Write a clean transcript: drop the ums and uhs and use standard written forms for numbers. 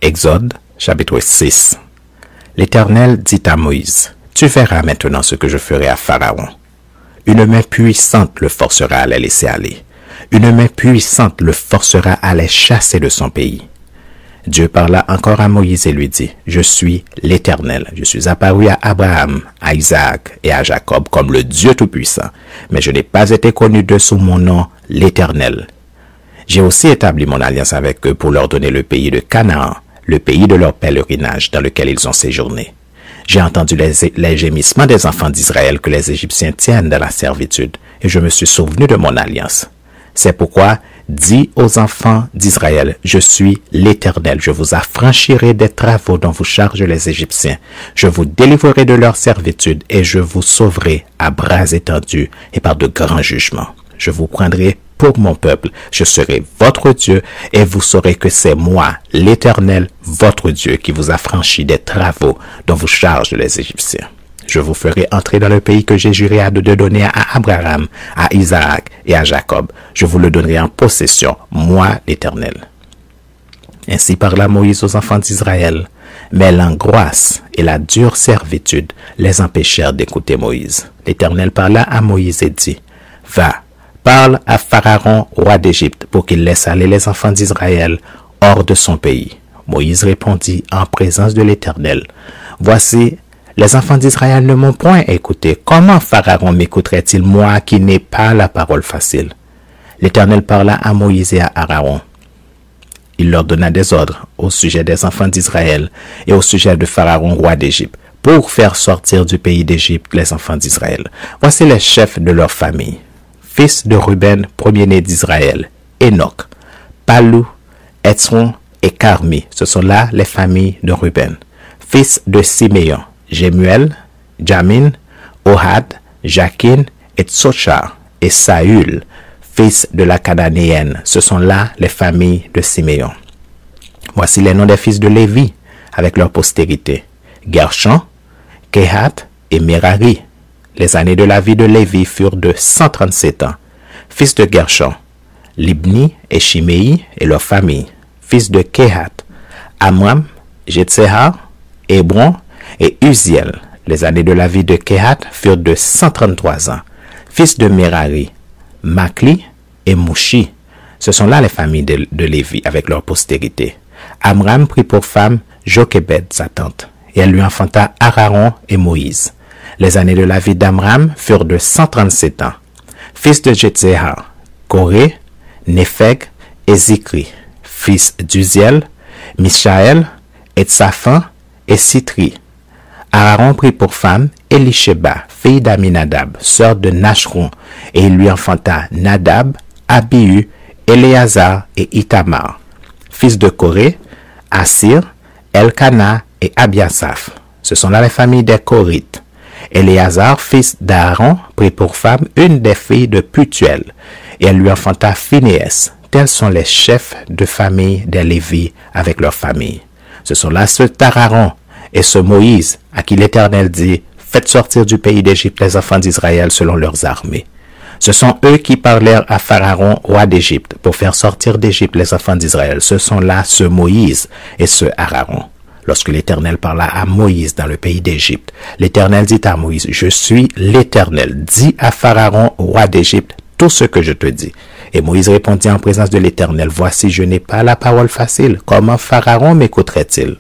Exode, chapitre 6. L'Éternel dit à Moïse, « Tu verras maintenant ce que je ferai à Pharaon. Une main puissante le forcera à les laisser aller. Une main puissante le forcera à les chasser de son pays. » Dieu parla encore à Moïse et lui dit, « Je suis l'Éternel. Je suis apparu à Abraham, à Isaac et à Jacob comme le Dieu Tout-Puissant, mais je n'ai pas été connu d'eux sous mon nom, l'Éternel. J'ai aussi établi mon alliance avec eux pour leur donner le pays de Canaan, le pays de leur pèlerinage dans lequel ils ont séjourné. J'ai entendu les gémissements des enfants d'Israël que les Égyptiens tiennent dans la servitude, et je me suis souvenu de mon alliance. C'est pourquoi, dis aux enfants d'Israël, je suis l'Éternel, je vous affranchirai des travaux dont vous chargent les Égyptiens, je vous délivrerai de leur servitude, et je vous sauverai à bras étendus et par de grands jugements. Je vous prendrai pour mon peuple, je serai votre Dieu, et vous saurez que c'est moi, l'Éternel, votre Dieu, qui vous affranchit des travaux dont vous chargent les Égyptiens. Je vous ferai entrer dans le pays que j'ai juré de donner à Abraham, à Isaac et à Jacob. Je vous le donnerai en possession, moi, l'Éternel. » Ainsi parla Moïse aux enfants d'Israël, mais l'angoisse et la dure servitude les empêchèrent d'écouter Moïse. L'Éternel parla à Moïse et dit, « Va, parle à Pharaon, roi d'Égypte, pour qu'il laisse aller les enfants d'Israël hors de son pays. » Moïse répondit en présence de l'Éternel, « Voici, les enfants d'Israël ne m'ont point écouté. Comment Pharaon m'écouterait-il, moi qui n'ai pas la parole facile? » L'Éternel parla à Moïse et à Aaron. Il leur donna des ordres au sujet des enfants d'Israël et au sujet de Pharaon, roi d'Égypte, pour faire sortir du pays d'Égypte les enfants d'Israël. Voici les chefs de leur famille. Fils de Ruben, premier-né d'Israël, Enoch, Palou, Étron et Carmi. Ce sont là les familles de Ruben. Fils de Siméon, Jemuel, Jamin, Ohad, Jakin et Tsochar et Saül, fils de la Cananéenne. Ce sont là les familles de Siméon. Voici les noms des fils de Lévi avec leur postérité. Gershon, Kehat et Merari. Les années de la vie de Lévi furent de 137 ans. Fils de Gershon, Libni et Shimei et leur famille. Fils de Kehat, Amram, Jetsehar, Hébron et Uziel. Les années de la vie de Kehat furent de 133 ans. Fils de Merari, Makli et Mouchi. Ce sont là les familles de Lévi avec leur postérité. Amram prit pour femme Jochebed, sa tante, et elle lui enfanta Aaron et Moïse. Les années de la vie d'Amram furent de 137 ans. Fils de Jetsehar, Coré, Népheg et Zikri. Fils d'Uziel, Mishaël, Etsaphan et Sitri. Aaron prit pour femme Elisheba, fille d'Aminadab, sœur de Nachron, et il lui enfanta Nadab, Abihu, Éléazar et Itamar. Fils de Coré, Assir, Elkana et Abiasaph. Ce sont là les familles des Corites. Éléazar, fils d'Aaron, prit pour femme une des filles de Putuel, et elle lui enfanta Phinéas. Tels sont les chefs de famille des Lévis avec leur famille. Ce sont là ce Aaron et ce Moïse à qui l'Éternel dit, « Faites sortir du pays d'Égypte les enfants d'Israël selon leurs armées. » Ce sont eux qui parlèrent à Pharaon, roi d'Égypte, pour faire sortir d'Égypte les enfants d'Israël. Ce sont là ce Moïse et ce Aaron. Lorsque l'Éternel parla à Moïse dans le pays d'Égypte, l'Éternel dit à Moïse, « Je suis l'Éternel. Dis à Pharaon, roi d'Égypte, tout ce que je te dis. » Et Moïse répondit en présence de l'Éternel, « Voici, je n'ai pas la parole facile. Comment Pharaon m'écouterait-il? »